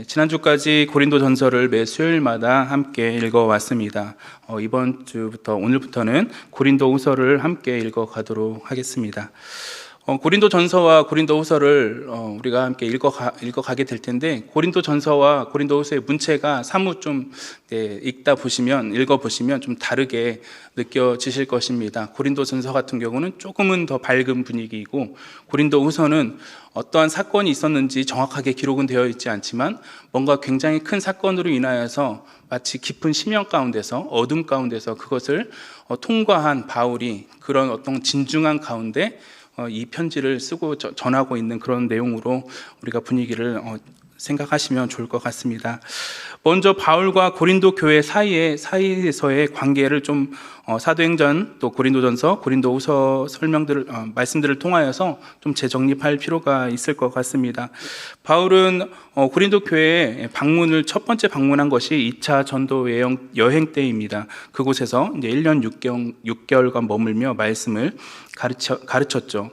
지난주까지 고린도전서를 매 수요일마다 함께 읽어왔습니다. 이번 주부터 오늘부터는 고린도후서를 함께 읽어가도록 하겠습니다. 고린도전서와 고린도후서를 우리가 함께 읽어가게 될 텐데, 고린도전서와 고린도후서의 문체가 사뭇 좀 읽어보시면 좀 다르게 느껴지실 것입니다. 고린도전서 같은 경우는 조금은 더 밝은 분위기이고, 고린도후서는 어떠한 사건이 있었는지 정확하게 기록은 되어 있지 않지만 뭔가 굉장히 큰 사건으로 인하여서 마치 깊은 심연 가운데서, 어둠 가운데서 그것을 통과한 바울이 그런 어떤 진중한 가운데 이 편지를 쓰고 전하고 있는 그런 내용으로 우리가 분위기를 생각하시면 좋을 것 같습니다. 먼저 바울과 고린도 교회 사이에서의 관계를 좀 사도행전, 또 고린도전서, 고린도후서 말씀들을 통하여서 좀 재정립할 필요가 있을 것 같습니다. 바울은 고린도 교회에 첫 번째 방문한 것이 2차 전도 여행 때입니다. 그곳에서 이제 1년 6개월간 머물며 말씀을 가르쳤죠.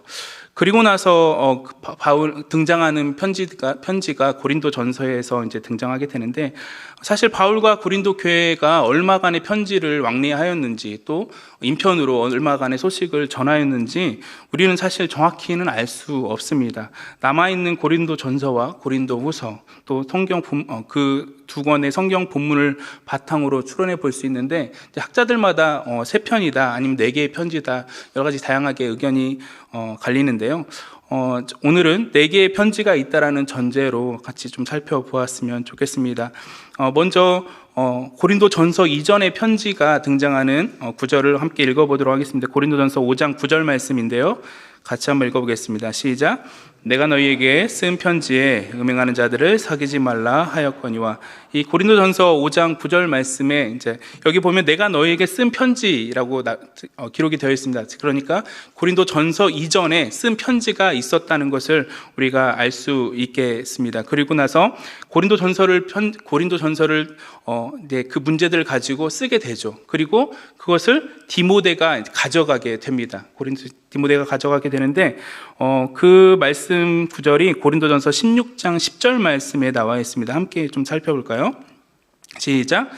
그리고 나서 바울 등장하는 편지가 고린도전서에서 이제 등장하게 되는데, 사실 바울과 고린도 교회가 얼마간의 편지를 왕래하였는지, 또 인편으로 얼마간의 소식을 전하였는지 우리는 사실 정확히는 알 수 없습니다. 남아있는 고린도전서와 고린도후서, 또 그 두 권의 성경 본문을 바탕으로 추론해 볼 수 있는데, 학자들마다 3편이다 아니면 4개의 편지다, 여러 가지 다양하게 의견이 갈리는데요. 오늘은 4개의 편지가 있다라는 전제로 같이 좀 살펴보았으면 좋겠습니다. 먼저 고린도전서 이전의 편지가 등장하는 구절을 함께 읽어보도록 하겠습니다. 고린도전서 5장 9절 말씀인데요, 같이 한번 읽어보겠습니다. 시작. 내가 너희에게 쓴 편지에 음행하는 자들을 사귀지 말라 하였거니와. 이 고린도전서 5장 9절 말씀에 이제 여기 보면 내가 너희에게 쓴 편지라고 기록이 되어 있습니다. 그러니까 고린도전서 이전에 쓴 편지가 있었다는 것을 우리가 알 수 있겠습니다. 그리고 나서 고린도전서를 그 문제들을 가지고 쓰게 되죠. 그리고 그것을 디모데가 가져가게 됩니다. 디모데가 가져가게 되는데, 그 말씀 구절이 고린도전서 16장 10절 말씀에 나와 있습니다. 함께 좀 살펴볼까요? 시작.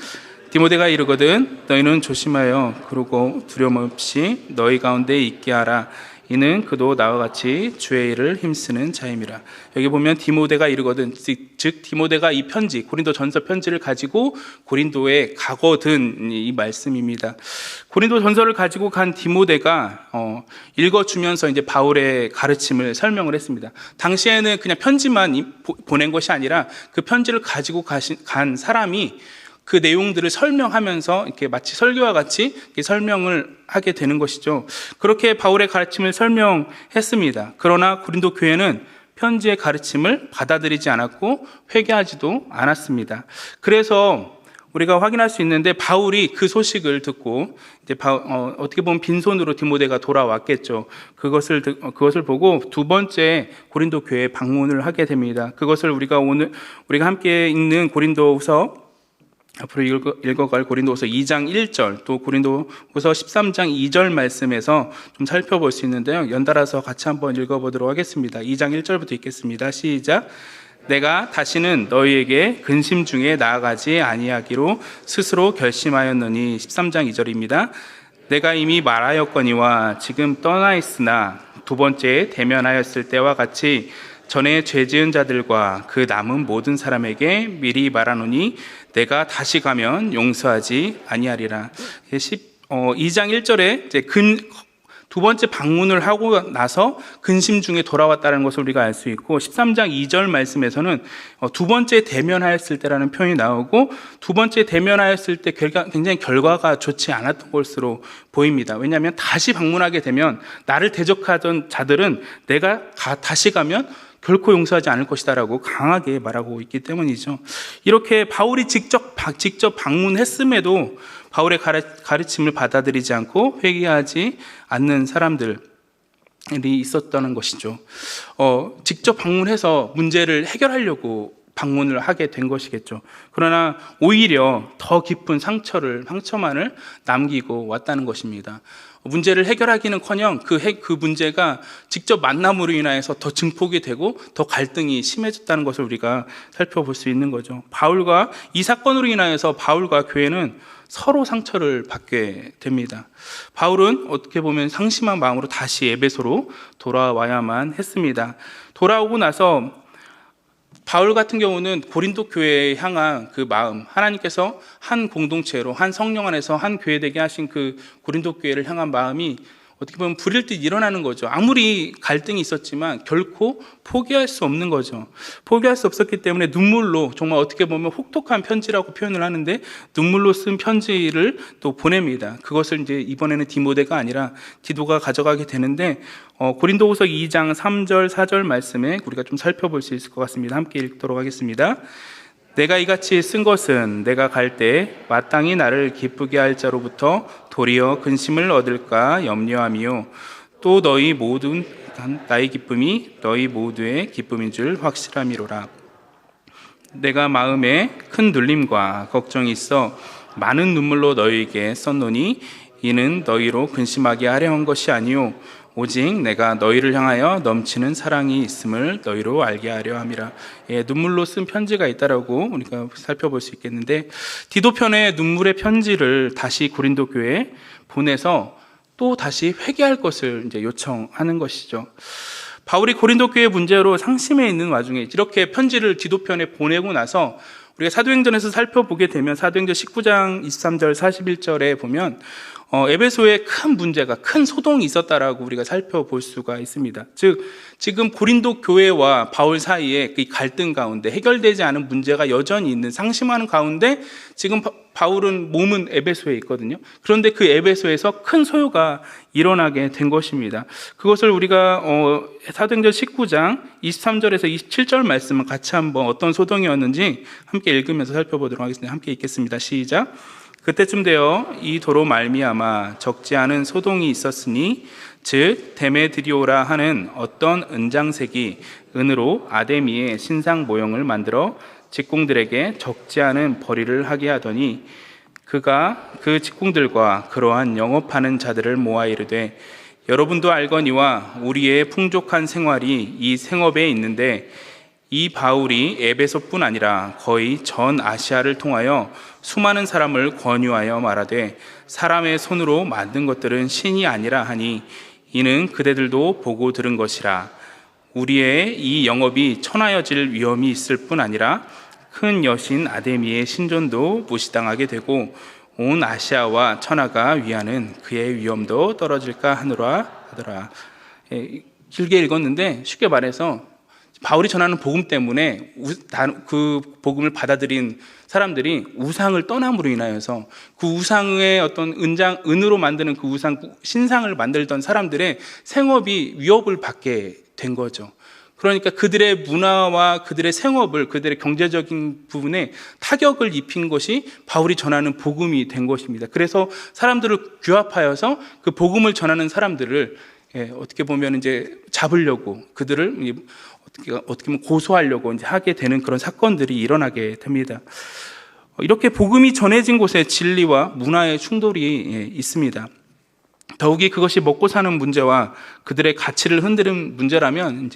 디모데가 이르거든 너희는 조심하여 그러고 두려움 없이 너희 가운데 있게 하라. 이는 그도 나와 같이 주의 일을 힘쓰는 자임이라. 여기 보면 디모데가 이르거든, 즉 디모데가 이 편지, 고린도전서 편지를 가지고 고린도에 가거든, 이 말씀입니다. 고린도전서를 가지고 간 디모데가 읽어주면서 이제 바울의 가르침을 설명을 했습니다. 당시에는 그냥 편지만 보낸 것이 아니라 그 편지를 가지고 간 사람이 그 내용들을 설명하면서 이렇게 마치 설교와 같이 이렇게 설명을 하게 되는 것이죠. 그렇게 바울의 가르침을 설명했습니다. 그러나 고린도 교회는 편지의 가르침을 받아들이지 않았고 회개하지도 않았습니다. 그래서 우리가 확인할 수 있는데, 바울이 그 소식을 듣고 이제 어떻게 보면 빈손으로 디모데가 돌아왔겠죠. 그것을 보고 두 번째 고린도 교회에 방문을 하게 됩니다. 그것을 우리가 함께 읽는 고린도후서, 앞으로 읽어갈 고린도후서 2장 1절, 또 고린도후서 13장 2절 말씀에서 좀 살펴볼 수 있는데요. 연달아서 같이 한번 읽어보도록 하겠습니다. 2장 1절부터 읽겠습니다. 시작. 내가 다시는 너희에게 근심 중에 나아가지 아니하기로 스스로 결심하였느니. 13장 2절입니다. 내가 이미 말하였거니와 지금 떠나 있으나 두 번째 대면하였을 때와 같이 전에 죄 지은 자들과 그 남은 모든 사람에게 미리 말하노니 내가 다시 가면 용서하지 아니하리라. 2장 1절에 이제 두 번째 방문을 하고 나서 근심 중에 돌아왔다는 것을 우리가 알 수 있고, 13장 2절 말씀에서는 두 번째 대면하였을 때라는 표현이 나오고, 두 번째 대면하였을 때 굉장히 결과가 좋지 않았던 것으로 보입니다. 왜냐하면 다시 방문하게 되면 나를 대적하던 자들은 내가 다시 가면 결코 용서하지 않을 것이다라고 강하게 말하고 있기 때문이죠. 이렇게 바울이 직접 방문했음에도 바울의 가르침을 받아들이지 않고 회개하지 않는 사람들이 있었다는 것이죠. 직접 방문해서 문제를 해결하려고 방문을 하게 된 것이겠죠. 그러나 오히려 더 깊은 상처만을 남기고 왔다는 것입니다. 문제를 해결하기는커녕 그 문제가 직접 만남으로 인하여서 더 증폭이 되고 더 갈등이 심해졌다는 것을 우리가 살펴볼 수 있는 거죠. 이 사건으로 인하여서 바울과 교회는 서로 상처를 받게 됩니다. 바울은 어떻게 보면 상심한 마음으로 다시 에베소로 돌아와야만 했습니다. 돌아오고 나서 바울 같은 경우는 고린도 교회에 향한 그 마음, 하나님께서 한 공동체로, 한 성령 안에서 한 교회 되게 하신 그 고린도 교회를 향한 마음이 어떻게 보면 불일 듯 일어나는 거죠. 아무리 갈등이 있었지만 결코 포기할 수 없는 거죠. 포기할 수 없었기 때문에 눈물로, 정말 어떻게 보면 혹독한 편지라고 표현을 하는데 눈물로 쓴 편지를 또 보냅니다. 그것을 이제 이번에는 디모데가 아니라 디도가 가져가게 되는데 고린도후서 2장 3절 4절 말씀에 우리가 좀 살펴볼 수 있을 것 같습니다. 함께 읽도록 하겠습니다. 내가 이같이 쓴 것은 내가 갈 때 마땅히 나를 기쁘게 할 자로부터 도리어 근심을 얻을까 염려함이요, 또 너희 모든 나의 기쁨이 너희 모두의 기쁨인 줄 확실함이로라. 내가 마음에 큰 눌림과 걱정이 있어 많은 눈물로 너희에게 썼노니 이는 너희로 근심하게 하려 한 것이 아니요 오직 내가 너희를 향하여 넘치는 사랑이 있음을 너희로 알게 하려 함이라. 눈물로 쓴 편지가 있다라고 우리가 살펴볼 수 있겠는데, 디도편의 눈물의 편지를 다시 고린도 교회에 보내서 또 다시 회개할 것을 이제 요청하는 것이죠. 바울이 고린도 교회 문제로 상심해 있는 와중에 이렇게 편지를 디도편에 보내고 나서 우리가 사도행전에서 살펴보게 되면 사도행전 19장 23절 41절에 보면 에베소에 큰 문제가, 큰 소동이 있었다라고 우리가 살펴볼 수가 있습니다. 즉 지금 고린도 교회와 바울 사이에 이 갈등 가운데 해결되지 않은 문제가 여전히 있는, 상심하는 가운데 지금 바울은 몸은 에베소에 있거든요. 그런데 그 에베소에서 큰 소요가 일어나게 된 것입니다. 그것을 우리가 사도행전 19장 23절에서 27절 말씀을 같이 한번 어떤 소동이었는지 함께 읽으면서 살펴보도록 하겠습니다. 함께 읽겠습니다. 시작. 그때쯤 되어 이 도로 말미암아 적지 않은 소동이 있었으니 즉 데메드리오라 하는 어떤 은장색이 은으로 아데미의 신상 모형을 만들어 직공들에게 적지 않은 벌이를 하게 하더니 그가 그 직공들과 그러한 영업하는 자들을 모아 이르되 여러분도 알거니와 우리의 풍족한 생활이 이 생업에 있는데 이 바울이 에베소뿐 아니라 거의 전 아시아를 통하여 수많은 사람을 권유하여 말하되 사람의 손으로 만든 것들은 신이 아니라 하니 이는 그대들도 보고 들은 것이라. 우리의 이 영업이 천하여질 위험이 있을 뿐 아니라 큰 여신 아데미의 신존도 무시당하게 되고 온 아시아와 천하가 위하는 그의 위엄도 떨어질까 하노라 하더라. 길게 읽었는데 쉽게 말해서 바울이 전하는 복음 때문에 그 복음을 받아들인 사람들이 우상을 떠남으로 인하여서 그 우상의 어떤 은으로 만드는 그 우상 신상을 만들던 사람들의 생업이 위협을 받게 된 거죠. 그러니까 그들의 문화와 그들의 생업을, 그들의 경제적인 부분에 타격을 입힌 것이 바울이 전하는 복음이 된 것입니다. 그래서 사람들을 규합하여서 그 복음을 전하는 사람들을 어떻게 보면 이제 잡으려고, 그들을 어떻게 보면 고소하려고 이제 하게 되는 그런 사건들이 일어나게 됩니다. 이렇게 복음이 전해진 곳에 진리와 문화의 충돌이 있습니다. 더욱이 그것이 먹고 사는 문제와 그들의 가치를 흔드는 문제라면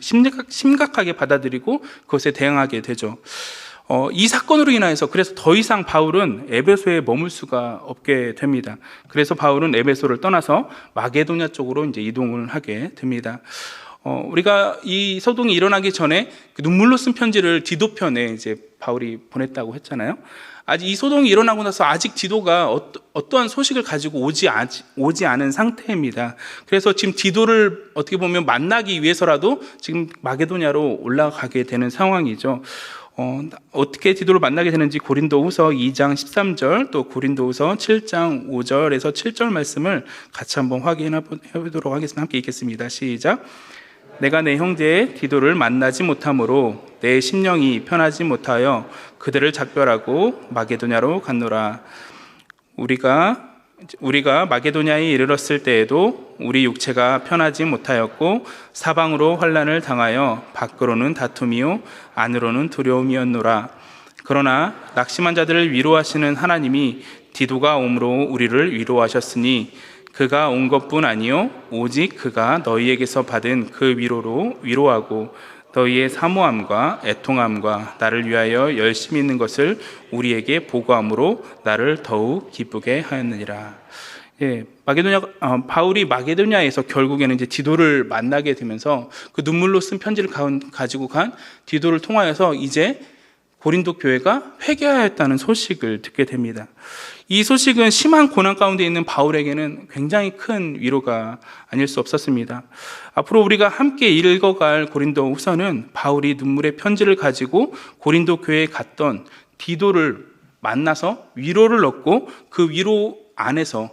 심각하게 받아들이고 그것에 대응하게 되죠. 이 사건으로 인하여서 그래서 더 이상 바울은 에베소에 머물 수가 없게 됩니다. 그래서 바울은 에베소를 떠나서 마게도냐 쪽으로 이제 이동을 하게 됩니다. 우리가 이 소동이 일어나기 전에 그 눈물로 쓴 편지를 디도편에 이제 바울이 보냈다고 했잖아요. 아직 이 소동이 일어나고 나서 아직 디도가 어떠한 소식을 가지고 오지 않은 상태입니다. 그래서 지금 디도를 어떻게 보면 만나기 위해서라도 지금 마게도냐로 올라가게 되는 상황이죠. 어떻게 디도를 만나게 되는지 고린도후서 2장 13절 또 고린도후서 7장 5절에서 7절 말씀을 같이 한번 확인해 보도록 하겠습니다. 함께 읽겠습니다. 시작. 내가 내 형제 디도를 만나지 못함으로 내 심령이 편하지 못하여 그들을 작별하고 마게도냐로 갔노라. 우리가 마게도냐에 이르렀을 때에도 우리 육체가 편하지 못하였고 사방으로 환난을 당하여 밖으로는 다툼이요 안으로는 두려움이었노라. 그러나 낙심한 자들을 위로하시는 하나님이 디도가 오므로 우리를 위로하셨으니 그가 온 것뿐 아니요 오직 그가 너희에게서 받은 그 위로로 위로하고 너희의 사모함과 애통함과 나를 위하여 열심히 있는 것을 우리에게 보고함으로 나를 더욱 기쁘게 하였느니라. 바울이 마게도냐에서 결국에는 이제 디도를 만나게 되면서 그 눈물로 쓴 편지를 가지고 간 디도를 통하여서 이제 고린도 교회가 회개하였다는 소식을 듣게 됩니다. 이 소식은 심한 고난 가운데 있는 바울에게는 굉장히 큰 위로가 아닐 수 없었습니다. 앞으로 우리가 함께 읽어갈 고린도 후서는 바울이 눈물의 편지를 가지고 고린도 교회에 갔던 디도를 만나서 위로를 얻고 그 위로 안에서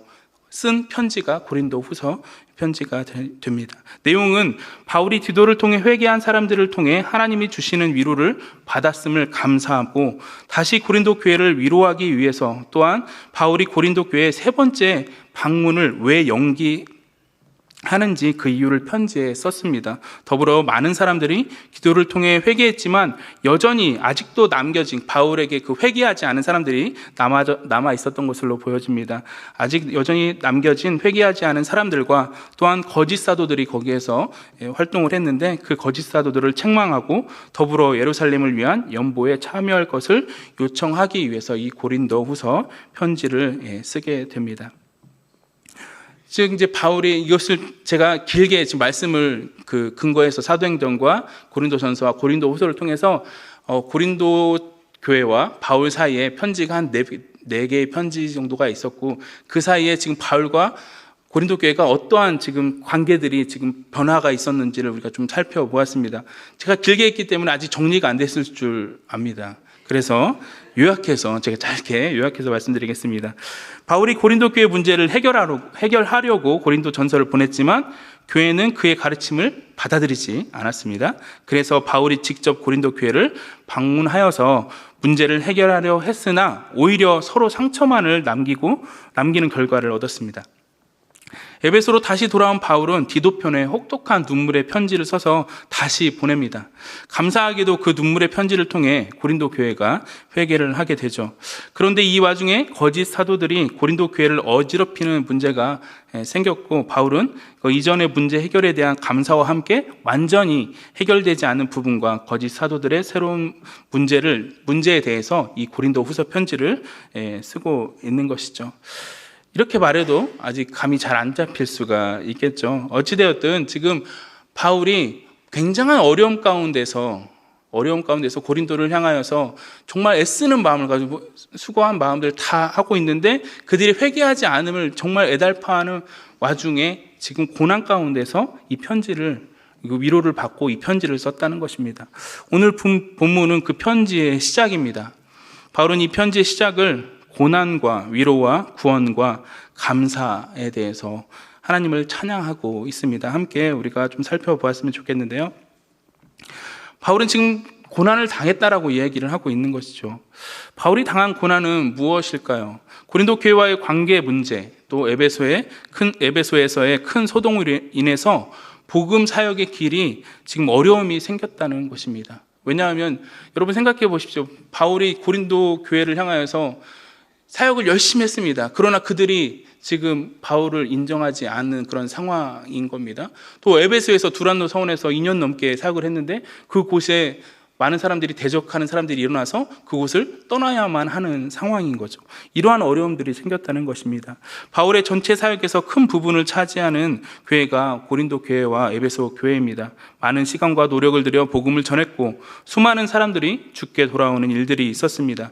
쓴 편지가 고린도 후서 편지가 됩니다. 내용은 바울이 디도를 통해 회개한 사람들을 통해 하나님이 주시는 위로를 받았음을 감사하고 다시 고린도 교회를 위로하기 위해서 또한 바울이 고린도 교회의 세 번째 방문을 왜 연기하는지 그 이유를 편지에 썼습니다. 더불어 많은 사람들이 기도를 통해 회개했지만 여전히 아직도 남겨진 바울에게 그 회개하지 않은 사람들이 남아 있었던 것으로 보여집니다. 아직 여전히 남겨진 회개하지 않은 사람들과 또한 거짓 사도들이 거기에서 활동을 했는데 그 거짓 사도들을 책망하고 더불어 예루살렘을 위한 연보에 참여할 것을 요청하기 위해서 이 고린도 후서 편지를 쓰게 됩니다. 즉 이제 바울이 이것을 제가 길게 지금 말씀을 그 근거해서 사도행전과 고린도전서와 고린도후서를 통해서 고린도 교회와 바울 사이에 편지가 한 네 개의 편지 정도가 있었고 그 사이에 지금 바울과 고린도 교회가 어떠한 지금 관계들이 지금 변화가 있었는지를 우리가 좀 살펴보았습니다. 제가 길게 했기 때문에 아직 정리가 안 됐을 줄 압니다. 그래서 제가 짧게 요약해서 말씀드리겠습니다. 바울이 고린도 교회 문제를 해결하려고 고린도 전서를 보냈지만 교회는 그의 가르침을 받아들이지 않았습니다. 그래서 바울이 직접 고린도 교회를 방문하여서 문제를 해결하려 했으나 오히려 서로 상처만을 남기는 결과를 얻었습니다. 에베소로 다시 돌아온 바울은 디도편에 혹독한 눈물의 편지를 써서 다시 보냅니다. 감사하게도 그 눈물의 편지를 통해 고린도 교회가 회개를 하게 되죠. 그런데 이 와중에 거짓 사도들이 고린도 교회를 어지럽히는 문제가 생겼고 바울은 그 이전의 문제 해결에 대한 감사와 함께 완전히 해결되지 않은 부분과 거짓 사도들의 새로운 문제에 대해서 이 고린도 후서 편지를 쓰고 있는 것이죠. 이렇게 말해도 아직 감이 잘 안 잡힐 수가 있겠죠. 어찌되었든 지금 바울이 굉장한 어려움 가운데서 고린도를 향하여서 정말 애쓰는 마음을 가지고 수고한 마음들을 다 하고 있는데 그들이 회개하지 않음을 정말 애달파하는 와중에 지금 고난 가운데서 이 편지를 위로를 받고 이 편지를 썼다는 것입니다. 오늘 본문은 그 편지의 시작입니다. 바울은 이 편지의 시작을 고난과 위로와 구원과 감사에 대해서 하나님을 찬양하고 있습니다. 함께 우리가 좀 살펴보았으면 좋겠는데요. 바울은 지금 고난을 당했다라고 이야기를 하고 있는 것이죠. 바울이 당한 고난은 무엇일까요? 고린도 교회와의 관계 문제, 또 에베소에서의 큰 소동으로 인해서 복음 사역의 길이 지금 어려움이 생겼다는 것입니다. 왜냐하면 여러분 생각해 보십시오. 바울이 고린도 교회를 향하여서 사역을 열심히 했습니다. 그러나 그들이 지금 바울을 인정하지 않는 그런 상황인 겁니다. 또 에베소에서 두란노 서원에서 2년 넘게 사역을 했는데 그곳에 많은 사람들이 대적하는 사람들이 일어나서 그곳을 떠나야만 하는 상황인 거죠. 이러한 어려움들이 생겼다는 것입니다. 바울의 전체 사역에서 큰 부분을 차지하는 교회가 고린도 교회와 에베소 교회입니다. 많은 시간과 노력을 들여 복음을 전했고 수많은 사람들이 죽게 돌아오는 일들이 있었습니다.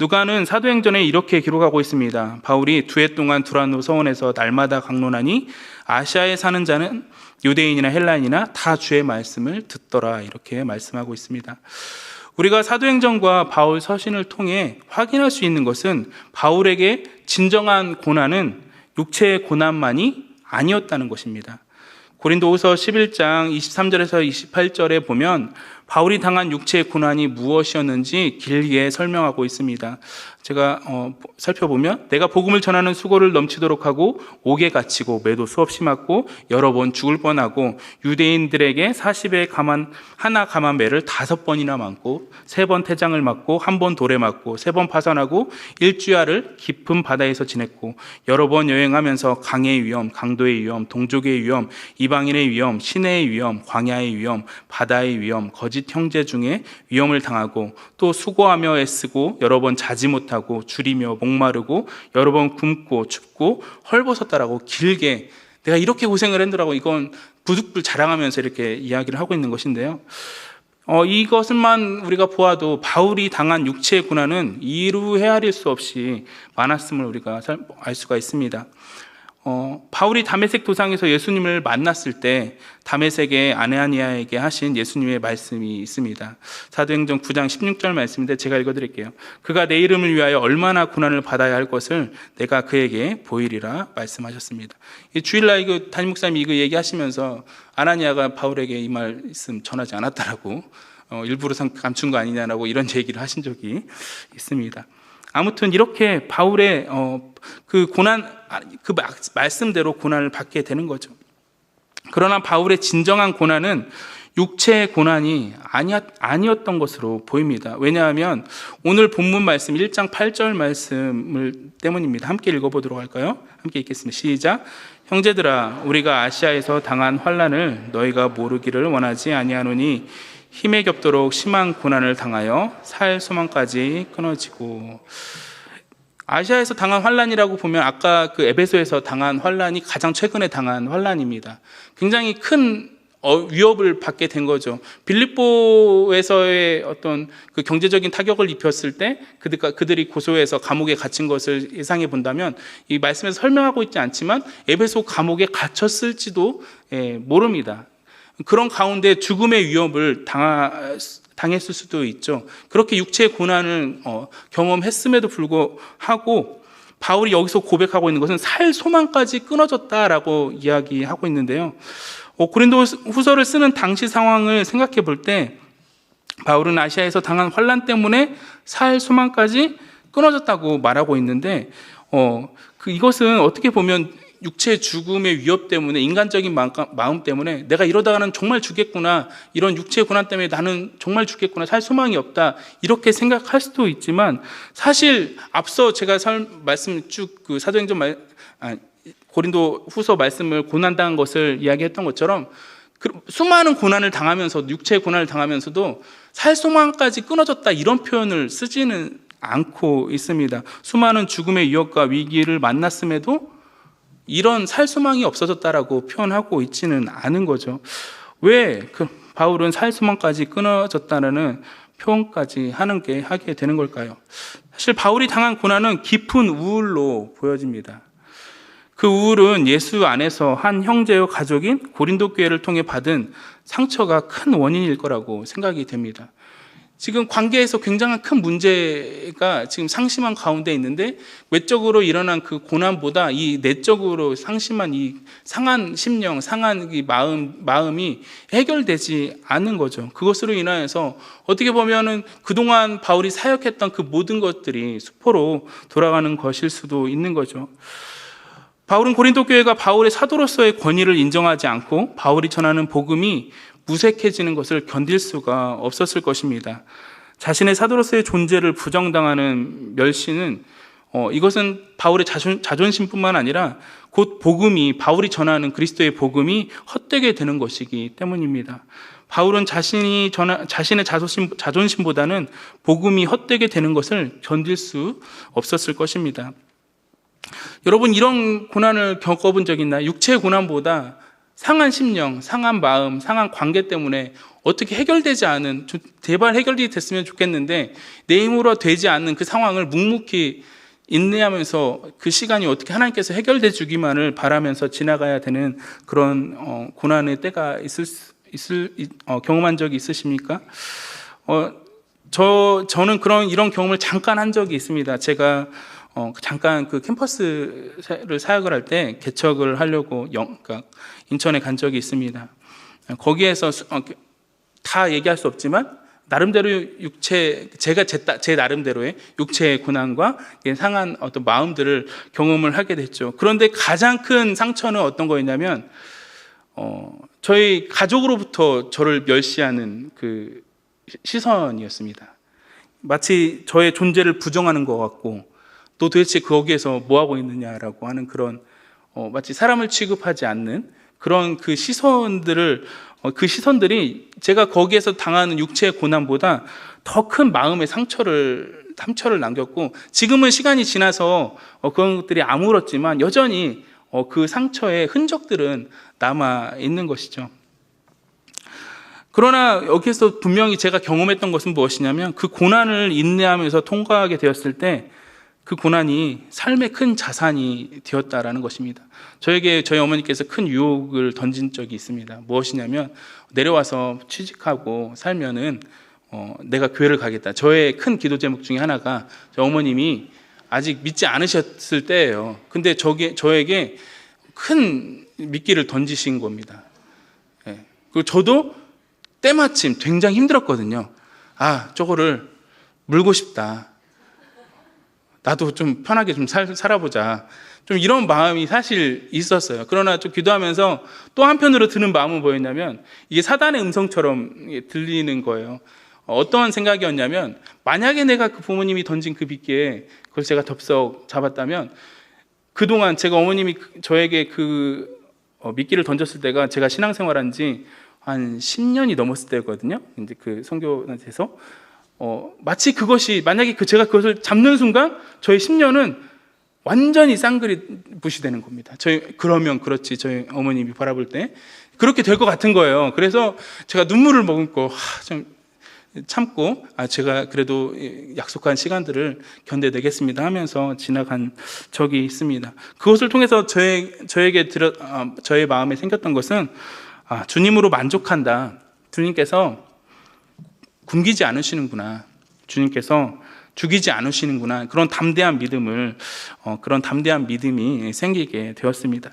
누가는 사도행전에 이렇게 기록하고 있습니다. 바울이 2해 동안 두란노 서원에서 날마다 강론하니 아시아에 사는 자는 유대인이나 헬라인이나 다 주의 말씀을 듣더라, 이렇게 말씀하고 있습니다. 우리가 사도행전과 바울 서신을 통해 확인할 수 있는 것은 바울에게 진정한 고난은 육체의 고난만이 아니었다는 것입니다. 고린도후서 11장 23절에서 28절에 보면 바울이 당한 육체의 고난이 무엇이었는지 길게 설명하고 있습니다. 제가 살펴보면 내가 복음을 전하는 수고를 넘치도록 하고 옥에 갇히고 매도 수없이 맞고 여러 번 죽을 뻔하고 유대인들에게 40의 하나 감한 매를 5번이나 맞고 3번 태장을 맞고 1번 돌에 맞고 3번 파산하고 일주야를 깊은 바다에서 지냈고 여러 번 여행하면서 강의 위험, 강도의 위험, 동족의 위험, 이방인의 위험, 시내의 위험, 광야의 위험, 바다의 위험, 거짓 형제 중에 위험을 당하고 또 수고하며 애쓰고 여러 번 자지 못하고 줄이며 목마르고 여러 번 굶고 춥고 헐벗었다라고 길게 내가 이렇게 고생을 했더라고. 이건 부득불 자랑하면서 이렇게 이야기를 하고 있는 것인데요. 이것을만 우리가 보아도 바울이 당한 육체의 고난은 이루 헤아릴 수 없이 많았음을 우리가 알 수가 있습니다. 바울이 다메섹 도상에서 예수님을 만났을 때 다메섹의 아나니아에게 하신 예수님의 말씀이 있습니다. 사도행전 9장 16절 말씀인데 제가 읽어드릴게요. 그가 내 이름을 위하여 얼마나 고난을 받아야 할 것을 내가 그에게 보이리라 말씀하셨습니다. 주일날 담임 목사님이 이거 얘기하시면서 아나니아가 바울에게 이 말씀 전하지 않았다라고 일부러 감춘 거 아니냐라고 이런 얘기를 하신 적이 있습니다. 아무튼 이렇게 바울의 그 고난, 그 말씀대로 고난을 받게 되는 거죠. 그러나 바울의 진정한 고난은 육체의 고난이 아니었던 것으로 보입니다. 왜냐하면 오늘 본문 말씀 1장 8절 말씀을 때문입니다. 함께 읽어보도록 할까요? 함께 읽겠습니다. 시작. 형제들아, 우리가 아시아에서 당한 환난을 너희가 모르기를 원하지 아니하노니 힘에 겹도록 심한 고난을 당하여 살 소망까지 끊어지고. 아시아에서 당한 환난이라고 보면 아까 그 에베소에서 당한 환난이 가장 최근에 당한 환난입니다. 굉장히 큰 위협을 받게 된 거죠. 빌립보에서의 어떤 그 경제적인 타격을 입혔을 때 그들이 고소해서 감옥에 갇힌 것을 예상해 본다면 이 말씀에서 설명하고 있지 않지만 에베소 감옥에 갇혔을지도 모릅니다. 그런 가운데 죽음의 위협을 당했을 수도 있죠. 그렇게 육체의 고난을 경험했음에도 불구하고 바울이 여기서 고백하고 있는 것은 살 소망까지 끊어졌다라고 이야기하고 있는데요. 고린도 후서를 쓰는 당시 상황을 생각해 볼 때 바울은 아시아에서 당한 환난 때문에 살 소망까지 끊어졌다고 말하고 있는데 이것은 어떻게 보면 육체의 죽음의 위협 때문에 인간적인 마음 때문에 내가 이러다가는 정말 죽겠구나, 이런 육체의 고난 때문에 나는 정말 죽겠구나, 살 소망이 없다 이렇게 생각할 수도 있지만 사실 앞서 제가 말씀 쭉 그 사도행전 고린도 후서 말씀을 고난당한 것을 이야기했던 것처럼 수많은 고난을 당하면서 육체의 고난을 당하면서도 살 소망까지 끊어졌다 이런 표현을 쓰지는 않고 있습니다. 수많은 죽음의 위협과 위기를 만났음에도 이런 살 소망이 없어졌다라고 표현하고 있지는 않은 거죠. 왜 바울은 살 소망까지 끊어졌다는 표현까지 하게 되는 걸까요? 사실 바울이 당한 고난은 깊은 우울로 보여집니다. 그 우울은 예수 안에서 한 형제요 가족인 고린도 교회를 통해 받은 상처가 큰 원인일 거라고 생각이 됩니다. 지금 관계에서 굉장한 큰 문제가 지금 상심한 가운데 있는데 외적으로 일어난 그 고난보다 이 내적으로 상심한 이 상한 심령, 상한 이 마음이 해결되지 않는 거죠. 그것으로 인하여서 어떻게 보면은 그동안 바울이 사역했던 그 모든 것들이 수포로 돌아가는 것일 수도 있는 거죠. 바울은 고린도 교회가 바울의 사도로서의 권위를 인정하지 않고 바울이 전하는 복음이 무색해지는 것을 견딜 수가 없었을 것입니다. 자신의 사도로서의 존재를 부정당하는 멸시는 이것은 바울의 자존심뿐만 아니라 곧 바울이 전하는 그리스도의 복음이 헛되게 되는 것이기 때문입니다. 바울은 자신의 자존심보다는 복음이 헛되게 되는 것을 견딜 수 없었을 것입니다. 여러분, 이런 고난을 겪어본 적 있나요? 육체의 고난보다 상한 심령, 상한 마음, 상한 관계 때문에 어떻게 해결되지 않은, 제발 해결이 됐으면 좋겠는데 내 힘으로 되지 않는 그 상황을 묵묵히 인내하면서 그 시간이 어떻게 하나님께서 해결돼 주기만을 바라면서 지나가야 되는 그런 고난의 때가 경험한 적이 있으십니까? 저는 이런 경험을 잠깐 한 적이 있습니다. 제가 잠깐 그 캠퍼스를 사역을 할 때 개척을 하려고 그러니까 인천에 간 적이 있습니다. 거기에서 다 얘기할 수 없지만 나름대로 제가 제 나름대로의 육체의 고난과 상한 어떤 마음들을 경험을 하게 됐죠. 그런데 가장 큰 상처는 어떤 거였냐면 저희 가족으로부터 저를 멸시하는 그 시선이었습니다. 마치 저의 존재를 부정하는 것 같고, 또 도대체 거기에서 뭐 하고 있느냐라고 하는 그런 마치 사람을 취급하지 않는 그런 그 시선들이 제가 거기에서 당하는 육체의 고난보다 더 큰 마음의 상처를 남겼고, 지금은 시간이 지나서 그런 것들이 아물었지만 여전히 그 상처의 흔적들은 남아 있는 것이죠. 그러나 여기서 분명히 제가 경험했던 것은 무엇이냐면, 그 고난을 인내하면서 통과하게 되었을 때 그 고난이 삶의 큰 자산이 되었다라는 것입니다. 저에게 저희 어머니께서 큰 유혹을 던진 적이 있습니다. 무엇이냐면, 내려와서 취직하고 살면은 내가 교회를 가겠다. 저의 큰 기도 제목 중에 하나가, 저희 어머님이 아직 믿지 않으셨을 때예요. 근데 저에게 큰 미끼를 던지신 겁니다. 예. 그리고 저도 때마침 굉장히 힘들었거든요. 저거를 물고 싶다. 나도 좀 편하게 좀 살아보자. 좀 이런 마음이 사실 있었어요. 그러나 좀 기도하면서 또 한편으로 드는 마음은 뭐였냐면, 이게 사단의 음성처럼 들리는 거예요. 어떠한 생각이었냐면, 만약에 내가 그 부모님이 던진 그 미끼에 그걸 제가 덥석 잡았다면, 그동안 제가 어머님이 저에게 그 미끼를 던졌을 때가 제가 신앙생활한 지 한 10년이 넘었을 때거든요. 이제 그 선교단에서 마치 그것이, 만약에 제가 그것을 잡는 순간 저희 10년은 완전히 쌍그리 붓이 되는 겁니다. 그러면 그렇지, 저희 어머님이 바라볼 때 그렇게 될 것 같은 거예요. 그래서 제가 눈물을 머금고 좀 참고, 제가 그래도 약속한 시간들을 견뎌내겠습니다 하면서 지나간 적이 있습니다. 그것을 통해서 저의 마음에 생겼던 것은, 주님으로 만족한다. 주님께서 굶기지 않으시는구나. 주님께서 죽이지 않으시는구나. 그런 담대한 믿음이 생기게 되었습니다.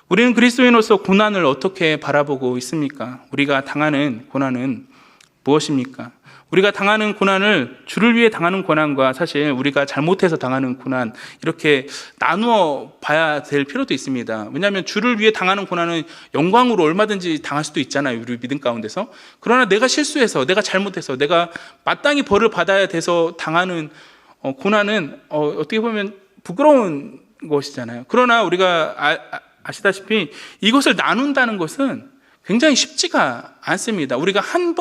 우리는 그리스도인으로서 고난을 어떻게 바라보고 있습니까? 우리가 당하는 고난은 무엇입니까? 우리가 당하는 고난을 주를 위해 당하는 고난과 사실 우리가 잘못해서 당하는 고난, 이렇게 나누어 봐야 될 필요도 있습니다. 왜냐하면 주를 위해 당하는 고난은 영광으로 얼마든지 당할 수도 있잖아요, 우리 믿음 가운데서. 그러나 내가 실수해서, 내가 잘못해서, 내가 마땅히 벌을 받아야 돼서 당하는 고난은 어떻게 보면 부끄러운 것이잖아요. 그러나 우리가 아시다시피 이것을 나눈다는 것은 굉장히 쉽지가 않습니다. 우리가 한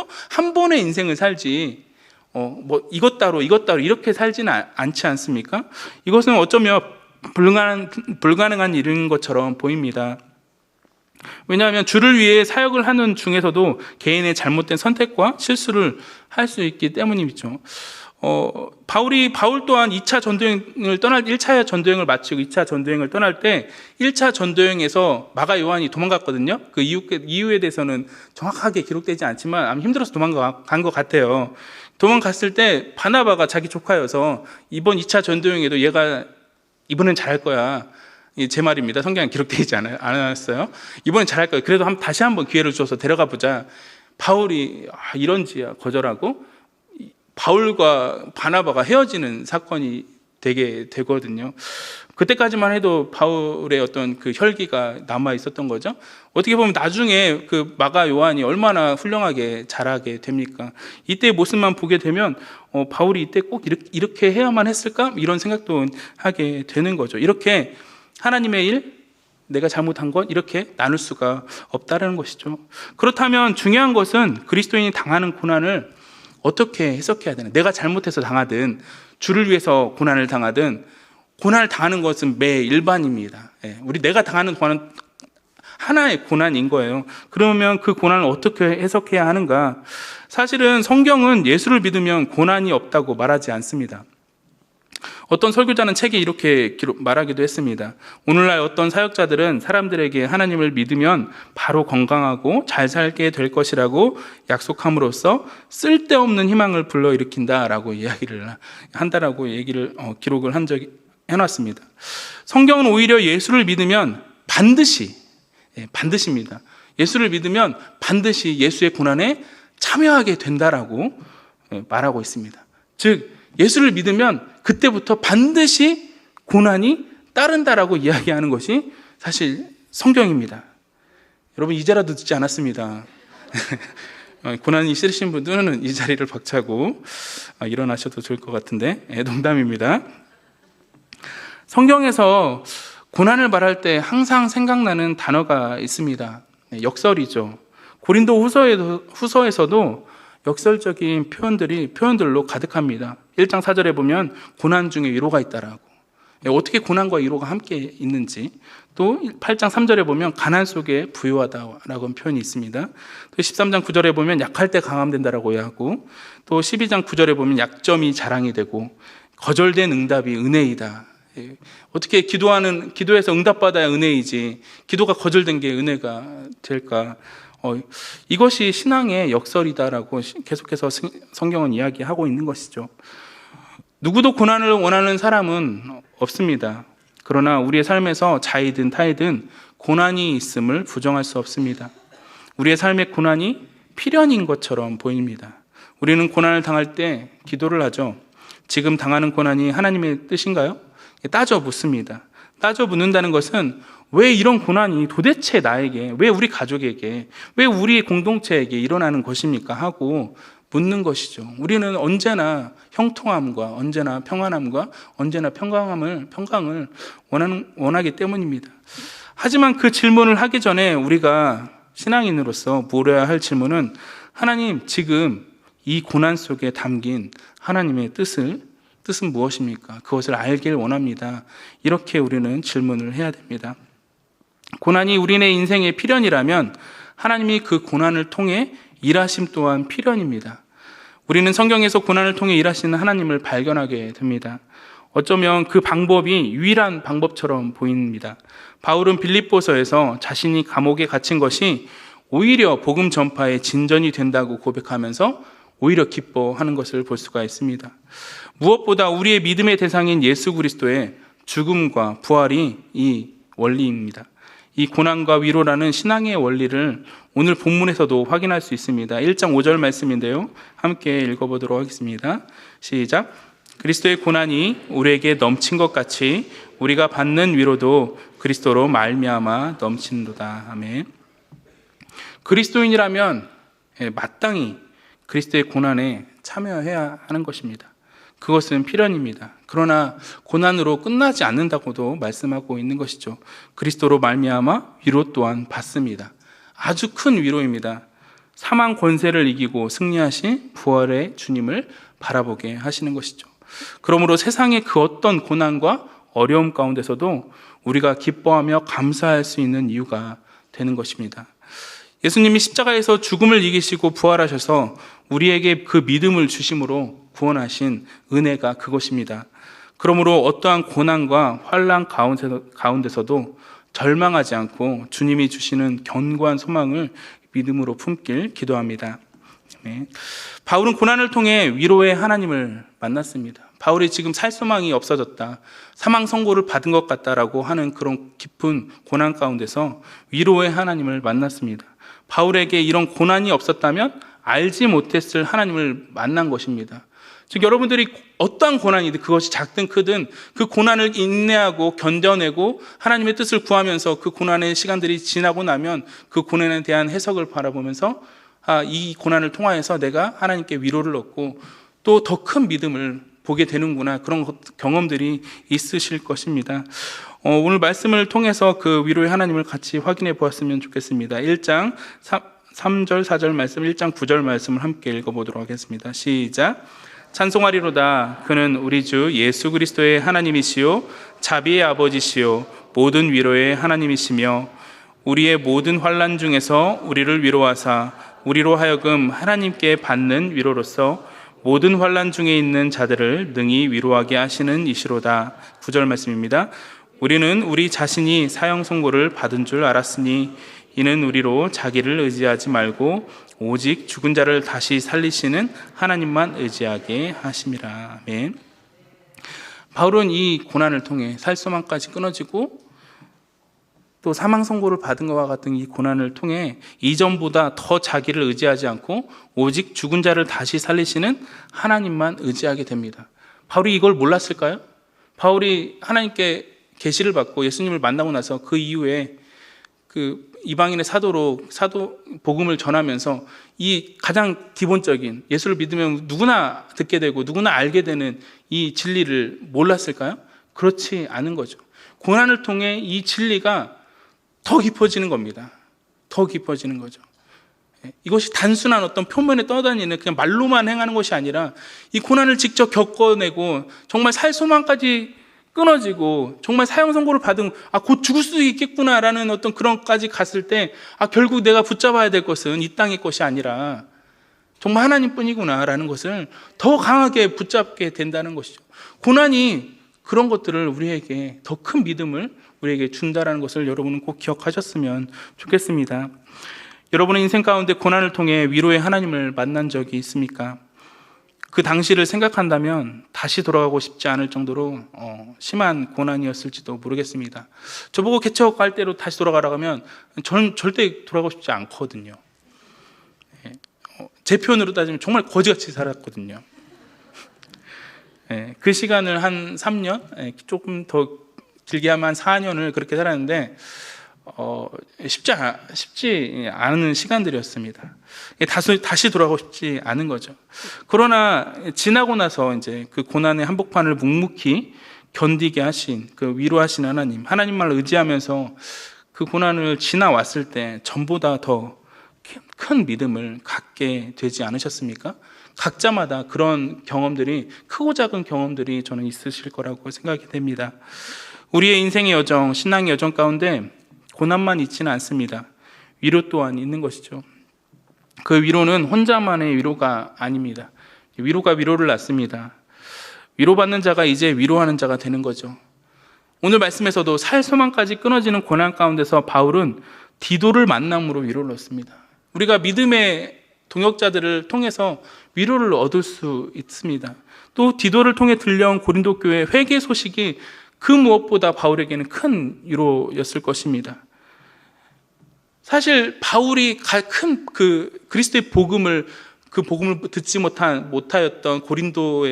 번의 인생을 살지, 이것 따로 이렇게 살지는 않지 않습니까? 이것은 어쩌면 불가능한 일인 것처럼 보입니다. 왜냐하면 주를 위해 사역을 하는 중에서도 개인의 잘못된 선택과 실수를 할 수 있기 때문이죠. 바울 또한 1차 전도여행을 마치고 2차 전도여행을 떠날 때 1차 전도여행에서 마가 요한이 도망갔거든요. 그 이유에 대해서는 정확하게 기록되지 않지만 아마 힘들어서 도망간 것 같아요. 도망갔을 때 바나바가 자기 조카여서 이번 2차 전도여행에도 얘가 이번엔 잘할 거야. 제 말입니다. 성경에 기록되지 않았어요. 이번엔 잘할 거야. 그래도 다시 한번 기회를 줘서 데려가 보자. 바울이 이런지야 거절하고 바울과 바나바가 헤어지는 사건이 되게 되거든요. 그때까지만 해도 바울의 어떤 그 혈기가 남아 있었던 거죠. 어떻게 보면 나중에 그 마가 요한이 얼마나 훌륭하게 자라게 됩니까? 이때의 모습만 보게 되면 바울이 이때 꼭 이렇게 해야만 했을까? 이런 생각도 하게 되는 거죠. 이렇게 하나님의 일, 내가 잘못한 것, 이렇게 나눌 수가 없다는 것이죠. 그렇다면 중요한 것은 그리스도인이 당하는 고난을 어떻게 해석해야 되나? 내가 잘못해서 당하든 주를 위해서 고난을 당하든 고난을 당하는 것은 매 일반입니다. 내가 당하는 고난은 하나의 고난인 거예요. 그러면 그 고난을 어떻게 해석해야 하는가? 사실은 성경은 예수를 믿으면 고난이 없다고 말하지 않습니다. 어떤 설교자는 책에 이렇게 말하기도 했습니다. 오늘날 어떤 사역자들은 사람들에게 하나님을 믿으면 바로 건강하고 잘 살게 될 것이라고 약속함으로써 쓸데없는 희망을 불러일으킨다라고 이야기를 한다라고 기록을 한 적이 해놨습니다. 성경은 오히려 예수를 믿으면 반드시입니다. 예수를 믿으면 반드시 예수의 고난에 참여하게 된다라고 말하고 있습니다. 즉 예수를 믿으면 그때부터 반드시 고난이 따른다라고 이야기하는 것이 사실 성경입니다. 여러분 이제라도 듣지 않았습니다. 고난이 싫으신 분들은 이 자리를 박차고 일어나셔도 좋을 것 같은데 농담입니다. 성경에서 고난을 말할 때 항상 생각나는 단어가 있습니다. 역설이죠. 고린도 후서에서도 역설적인 표현들로 가득합니다. 1장 4절에 보면 고난 중에 위로가 있다라고, 어떻게 고난과 위로가 함께 있는지, 또 8장 3절에 보면 가난 속에 부유하다라고 표현이 있습니다. 또 13장 9절에 보면 약할 때 강함 된다라고 하고, 또 12장 9절에 보면 약점이 자랑이 되고, 거절된 응답이 은혜이다. 어떻게 기도해서 응답받아야 은혜이지 기도가 거절된 게 은혜가 될까? 이것이 신앙의 역설이다라고 계속해서 성경은 이야기하고 있는 것이죠. 누구도 고난을 원하는 사람은 없습니다. 그러나 우리의 삶에서 자이든 타이든 고난이 있음을 부정할 수 없습니다. 우리의 삶의 고난이 필연인 것처럼 보입니다. 우리는 고난을 당할 때 기도를 하죠. 지금 당하는 고난이 하나님의 뜻인가요? 따져 묻습니다. 따져 묻는다는 것은 왜 이런 고난이 도대체 나에게, 왜 우리 가족에게, 왜 우리 공동체에게 일어나는 것입니까? 하고 묻는 것이죠. 우리는 언제나 형통함과 언제나 평안함과 언제나 평강을 원하기 때문입니다. 하지만 그 질문을 하기 전에 우리가 신앙인으로서 물어야 할 질문은, 하나님, 지금 이 고난 속에 담긴 하나님의 뜻은 무엇입니까? 그것을 알길 원합니다. 이렇게 우리는 질문을 해야 됩니다. 고난이 우리네 인생의 필연이라면 하나님이 그 고난을 통해 일하심 또한 필연입니다. 우리는 성경에서 고난을 통해 일하시는 하나님을 발견하게 됩니다. 어쩌면 그 방법이 유일한 방법처럼 보입니다. 바울은 빌립보서에서 자신이 감옥에 갇힌 것이 오히려 복음 전파의 진전이 된다고 고백하면서 오히려 기뻐하는 것을 볼 수가 있습니다. 무엇보다 우리의 믿음의 대상인 예수 그리스도의 죽음과 부활이 이 원리입니다. 이 고난과 위로라는 신앙의 원리를 오늘 본문에서도 확인할 수 있습니다. 1장 5절 말씀인데요, 함께 읽어보도록 하겠습니다. 시작. 그리스도의 고난이 우리에게 넘친 것 같이 우리가 받는 위로도 그리스도로 말미암아 넘친도다. 아멘. 그리스도인이라면 마땅히 그리스도의 고난에 참여해야 하는 것입니다. 그것은 필연입니다. 그러나 고난으로 끝나지 않는다고도 말씀하고 있는 것이죠. 그리스도로 말미암아 위로 또한 받습니다. 아주 큰 위로입니다. 사망 권세를 이기고 승리하신 부활의 주님을 바라보게 하시는 것이죠. 그러므로 세상의 그 어떤 고난과 어려움 가운데서도 우리가 기뻐하며 감사할 수 있는 이유가 되는 것입니다. 예수님이 십자가에서 죽음을 이기시고 부활하셔서 우리에게 그 믿음을 주심으로 구원하신 은혜가 그것입니다. 그러므로 어떠한 고난과 환난 가운데서도 절망하지 않고 주님이 주시는 견고한 소망을 믿음으로 품길 기도합니다. 네. 바울은 고난을 통해 위로의 하나님을 만났습니다. 바울이 지금 살 소망이 없어졌다, 사망 선고를 받은 것 같다라고 하는 그런 깊은 고난 가운데서 위로의 하나님을 만났습니다. 바울에게 이런 고난이 없었다면 알지 못했을 하나님을 만난 것입니다. 즉 여러분들이 어떠한 고난이든 그것이 작든 크든 그 고난을 인내하고 견뎌내고 하나님의 뜻을 구하면서 그 고난의 시간들이 지나고 나면 그 고난에 대한 해석을 바라보면서 이 고난을 통하여서 내가 하나님께 위로를 얻고 또 더 큰 믿음을 보게 되는구나, 그런 경험들이 있으실 것입니다. 오늘 말씀을 통해서 그 위로의 하나님을 같이 확인해 보았으면 좋겠습니다. 1장 3절 4절 말씀, 1장 9절 말씀을 함께 읽어보도록 하겠습니다. 시작. 찬송하리로다. 그는 우리 주 예수 그리스도의 하나님이시요 자비의 아버지시요 모든 위로의 하나님이시며 우리의 모든 환난 중에서 우리를 위로하사 우리로 하여금 하나님께 받는 위로로서 모든 환난 중에 있는 자들을 능히 위로하게 하시는 이시로다. 9절 말씀입니다. 우리는 우리 자신이 사형 선고를 받은 줄 알았으니 이는 우리로 자기를 의지하지 말고 오직 죽은 자를 다시 살리시는 하나님만 의지하게 하심이라. 아멘. 바울은 이 고난을 통해 살소망까지 끊어지고 또 사망 선고를 받은 것과 같은 이 고난을 통해 이전보다 더 자기를 의지하지 않고 오직 죽은 자를 다시 살리시는 하나님만 의지하게 됩니다. 바울이 이걸 몰랐을까요? 바울이 하나님께 계시를 받고 예수님을 만나고 나서 그 이후에 그 이방인의 사도 복음을 전하면서 이 가장 기본적인 예수를 믿으면 누구나 듣게 되고 누구나 알게 되는 이 진리를 몰랐을까요? 그렇지 않은 거죠. 고난을 통해 이 진리가 더 깊어지는 겁니다. 더 깊어지는 거죠. 이것이 단순한 어떤 표면에 떠다니는 그냥 말로만 행하는 것이 아니라 이 고난을 직접 겪어내고 정말 살 소망까지 끊어지고 정말 사형 선고를 받은 곧 죽을 수도 있겠구나라는 어떤 그런까지 갔을 때 결국 내가 붙잡아야 될 것은 이 땅의 것이 아니라 정말 하나님뿐이구나라는 것을 더 강하게 붙잡게 된다는 것이죠. 고난이 그런 것들을 우리에게 더 큰 믿음을 우리에게 준다라는 것을 여러분은 꼭 기억하셨으면 좋겠습니다. 여러분의 인생 가운데 고난을 통해 위로의 하나님을 만난 적이 있습니까? 그 당시를 생각한다면 다시 돌아가고 싶지 않을 정도로 심한 고난이었을지도 모르겠습니다. 저보고 개척 갈 때로 다시 돌아가라고 하면 저는 절대 돌아가고 싶지 않거든요. 제 표현으로 따지면 정말 거지같이 살았거든요. 그 시간을 한 3년, 조금 더 길게 하면 한 4년을 그렇게 살았는데 쉽지 않은 시간들이었습니다. 다시 돌아가고 싶지 않은 거죠. 그러나 지나고 나서 이제 그 고난의 한복판을 묵묵히 견디게 하신 그 위로하신 하나님만 의지하면서 그 고난을 지나왔을 때 전보다 더 큰 믿음을 갖게 되지 않으셨습니까? 각자마다 그런 경험들이, 크고 작은 경험들이 저는 있으실 거라고 생각이 됩니다. 우리의 인생의 여정, 신앙의 여정 가운데 고난만 있지는 않습니다. 위로 또한 있는 것이죠. 그 위로는 혼자만의 위로가 아닙니다. 위로가 위로를 낳습니다. 위로받는 자가 이제 위로하는 자가 되는 거죠. 오늘 말씀에서도 살 소망까지 끊어지는 고난 가운데서 바울은 디도를 만남으로 위로를 얻습니다. 우리가 믿음의 동역자들을 통해서 위로를 얻을 수 있습니다. 또 디도를 통해 들려온 고린도 교회 회개 소식이 그 무엇보다 바울에게는 큰 위로였을 것입니다. 사실 바울이 큰 그리스도의 복음을 듣지 못하였던 고린도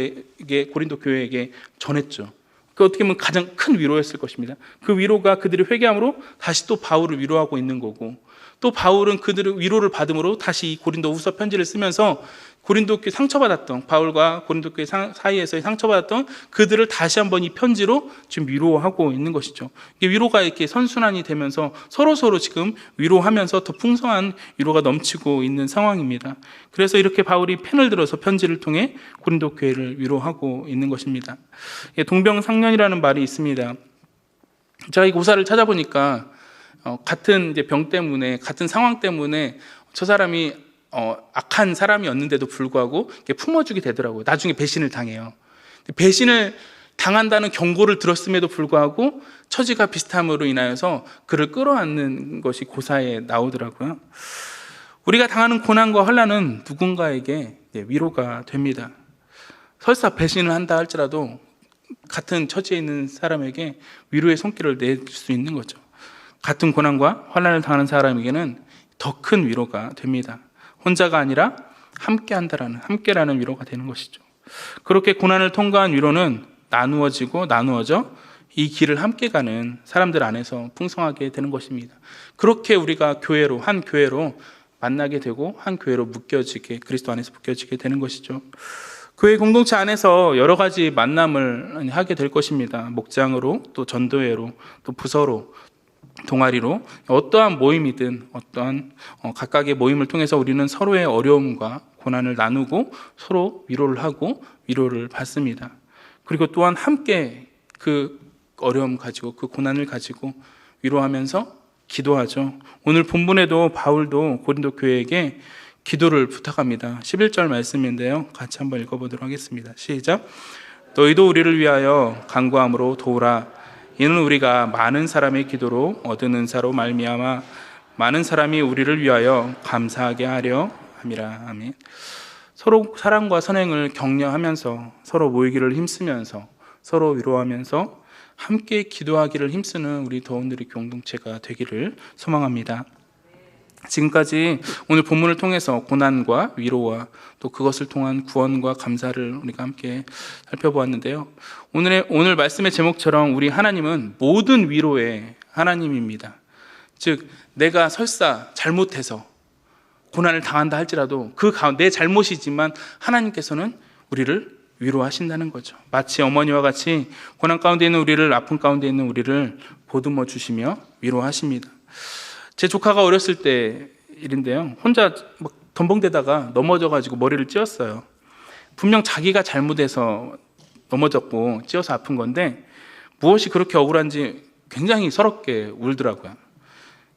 교회에게 전했죠. 그 어떻게 보면 가장 큰 위로였을 것입니다. 그 위로가 그들이 회개함으로 다시 또 바울을 위로하고 있는 거고, 또 바울은 그들의 위로를 받음으로 다시 이 고린도후서 편지를 쓰면서 고린도 교회 상처받았던, 바울과 고린도 교회 사이에서의 상처받았던 그들을 다시 한번 이 편지로 지금 위로하고 있는 것이죠. 위로가 이렇게 선순환이 되면서 서로 지금 위로하면서 더 풍성한 위로가 넘치고 있는 상황입니다. 그래서 이렇게 바울이 펜을 들어서 편지를 통해 고린도 교회를 위로하고 있는 것입니다. 동병상련이라는 말이 있습니다. 제가 이 고사를 찾아보니까 같은 이제 병 때문에, 같은 상황 때문에 저 사람이 악한 사람이었는데도 불구하고 품어주게 되더라고요. 나중에 배신을 당해요. 배신을 당한다는 경고를 들었음에도 불구하고 처지가 비슷함으로 인하여서 그를 끌어안는 것이 고사에 나오더라고요. 우리가 당하는 고난과 환난은 누군가에게 위로가 됩니다. 설사 배신을 한다 할지라도 같은 처지에 있는 사람에게 위로의 손길을 낼 수 있는 거죠. 같은 고난과 환난을 당하는 사람에게는 더 큰 위로가 됩니다. 혼자가 아니라 함께라는 위로가 되는 것이죠. 그렇게 고난을 통과한 위로는 나누어져 이 길을 함께 가는 사람들 안에서 풍성하게 되는 것입니다. 그렇게 우리가 한 교회로 만나게 되고 한 교회로 그리스도 안에서 묶여지게 되는 것이죠. 교회 공동체 안에서 여러 가지 만남을 하게 될 것입니다. 목장으로, 또 전도회로, 또 부서로, 동아리로, 어떠한 모임이든 어떠한 각각의 모임을 통해서 우리는 서로의 어려움과 고난을 나누고 서로 위로를 하고 위로를 받습니다. 그리고 또한 함께 그 어려움 가지고, 그 고난을 가지고 위로하면서 기도하죠. 오늘 본문에도 바울도 고린도 교회에게 기도를 부탁합니다. 11절 말씀인데요, 같이 한번 읽어보도록 하겠습니다. 시작. 너희도 우리를 위하여 간구함으로 도우라. 이는 우리가 많은 사람의 기도로 얻은 은사로 말미암아 많은 사람이 우리를 위하여 감사하게 하려 함이라. 아멘. 서로 사랑과 선행을 격려하면서 서로 모이기를 힘쓰면서 서로 위로하면서 함께 기도하기를 힘쓰는 우리 더운들이 공동체가 되기를 소망합니다. 지금까지 오늘 본문을 통해서 고난과 위로와 또 그것을 통한 구원과 감사를 우리가 함께 살펴보았는데요. 오늘 말씀의 제목처럼 우리 하나님은 모든 위로의 하나님입니다. 즉 내가 설사 잘못해서 고난을 당한다 할지라도 내 잘못이지만 하나님께서는 우리를 위로하신다는 거죠. 마치 어머니와 같이 고난 가운데 있는 우리를, 아픔 가운데 있는 우리를 보듬어 주시며 위로하십니다. 제 조카가 어렸을 때 일인데요. 혼자 막 덤벙대다가 넘어져가지고 머리를 찧었어요. 분명 자기가 잘못해서 넘어졌고 찧어서 아픈 건데 무엇이 그렇게 억울한지 굉장히 서럽게 울더라고요.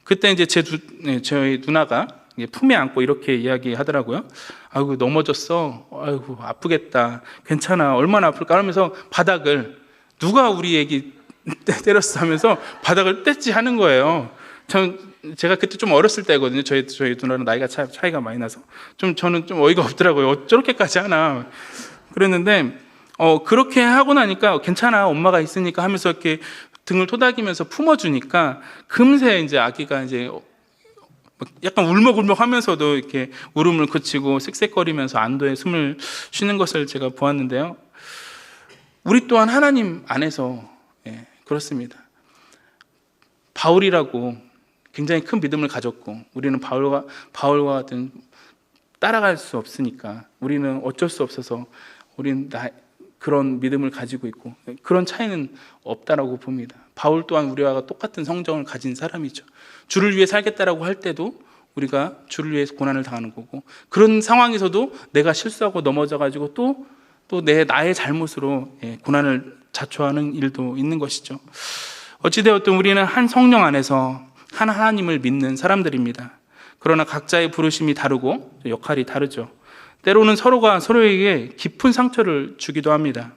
그때 이제 저희 누나가 품에 안고 이렇게 이야기하더라고요. 아이고 넘어졌어. 아이고 아프겠다. 괜찮아. 얼마나 아플까 하면서 바닥을 누가 우리 애기 때렸어 하면서 바닥을 뗐지 하는 거예요. 제가 그때 좀 어렸을 때거든요. 저희 누나랑 나이가 차이가 많이 나서 저는 좀 어이가 없더라고요. 저렇게까지 하나. 그랬는데 그렇게 하고 나니까 괜찮아. 엄마가 있으니까 하면서 이렇게 등을 토닥이면서 품어주니까 금세 이제 아기가 이제 약간 울먹울먹 하면서도 이렇게 울음을 그치고 쌕쌕거리면서 안도의 숨을 쉬는 것을 제가 보았는데요. 우리 또한 하나님 안에서 그렇습니다. 바울이라고 굉장히 큰 믿음을 가졌고 우리는 바울과 같은 따라갈 수 없으니까 우리는 어쩔 수 없어서 우리는 그런 믿음을 가지고 있고 그런 차이는 없다라고 봅니다. 바울 또한 우리와 똑같은 성정을 가진 사람이죠. 주를 위해 살겠다라고 할 때도 우리가 주를 위해서 고난을 당하는 거고 그런 상황에서도 내가 실수하고 넘어져가지고 또 나의 잘못으로 고난을 자초하는 일도 있는 것이죠. 어찌되었든 우리는 한 성령 안에서 한 하나님을 믿는 사람들입니다. 그러나 각자의 부르심이 다르고 역할이 다르죠. 때로는 서로가 서로에게 깊은 상처를 주기도 합니다.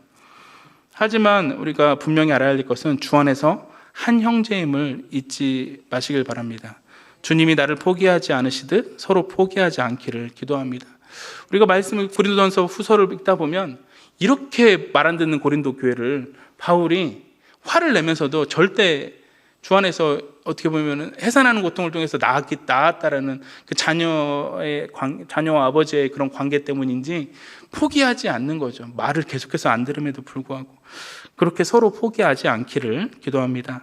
하지만 우리가 분명히 알아야 할 것은 주 안에서 한 형제임을 잊지 마시길 바랍니다. 주님이 나를 포기하지 않으시듯 서로 포기하지 않기를 기도합니다. 우리가 고린도전서 후서를 읽다 보면 이렇게 말 안 듣는 고린도 교회를 바울이 화를 내면서도 절대 주 안에서 어떻게 보면 해산하는 고통을 통해서 나았다라는 그 자녀와 아버지의 그런 관계 때문인지 포기하지 않는 거죠. 말을 계속해서 안 들음에도 불구하고 그렇게 서로 포기하지 않기를 기도합니다.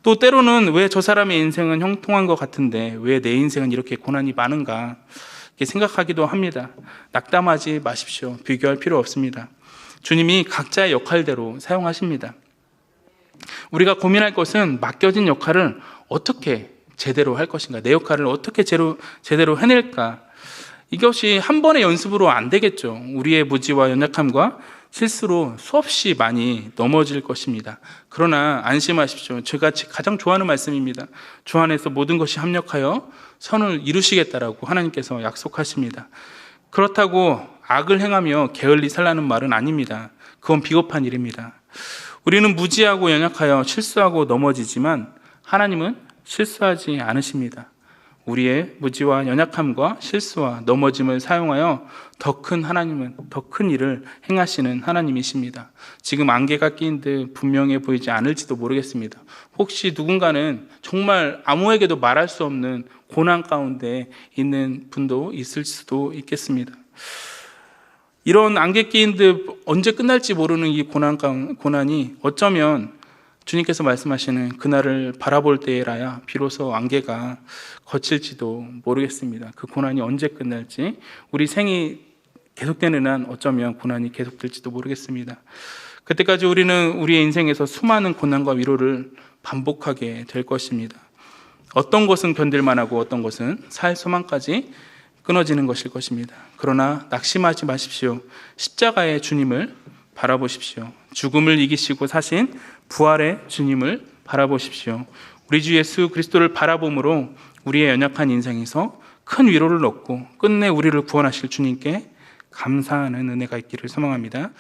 또 때로는 왜 저 사람의 인생은 형통한 것 같은데 왜 내 인생은 이렇게 고난이 많은가 이렇게 생각하기도 합니다. 낙담하지 마십시오. 비교할 필요 없습니다. 주님이 각자의 역할대로 사용하십니다. 우리가 고민할 것은 맡겨진 역할을 어떻게 제대로 할 것인가, 내 역할을 어떻게 제대로 해낼까. 이것이 한 번의 연습으로 안 되겠죠. 우리의 무지와 연약함과 실수로 수없이 많이 넘어질 것입니다. 그러나 안심하십시오. 제가 가장 좋아하는 말씀입니다. 주 안에서 모든 것이 합력하여 선을 이루시겠다라고 하나님께서 약속하십니다. 그렇다고 악을 행하며 게을리 살라는 말은 아닙니다. 그건 비겁한 일입니다. 우리는 무지하고 연약하여 실수하고 넘어지지만 하나님은 실수하지 않으십니다. 우리의 무지와 연약함과 실수와 넘어짐을 사용하여 더 큰 일을 행하시는 하나님이십니다. 지금 안개가 낀 듯 분명해 보이지 않을지도 모르겠습니다. 혹시 누군가는 정말 아무에게도 말할 수 없는 고난 가운데 있는 분도 있을 수도 있겠습니다. 이런 안개 끼인 듯 언제 끝날지 모르는 이 고난이 어쩌면 주님께서 말씀하시는 그날을 바라볼 때라야 비로소 안개가 거칠지도 모르겠습니다. 그 고난이 언제 끝날지, 우리 생이 계속되는 한 어쩌면 고난이 계속될지도 모르겠습니다. 그때까지 우리는 우리의 인생에서 수많은 고난과 위로를 반복하게 될 것입니다. 어떤 것은 견딜만 하고 어떤 것은 살 소망까지 끊어지는 것일 것입니다. 그러나 낙심하지 마십시오. 십자가의 주님을 바라보십시오. 죽음을 이기시고 사신 부활의 주님을 바라보십시오. 우리 주 예수 그리스도를 바라봄으로 우리의 연약한 인생에서 큰 위로를 얻고 끝내 우리를 구원하실 주님께 감사하는 은혜가 있기를 소망합니다.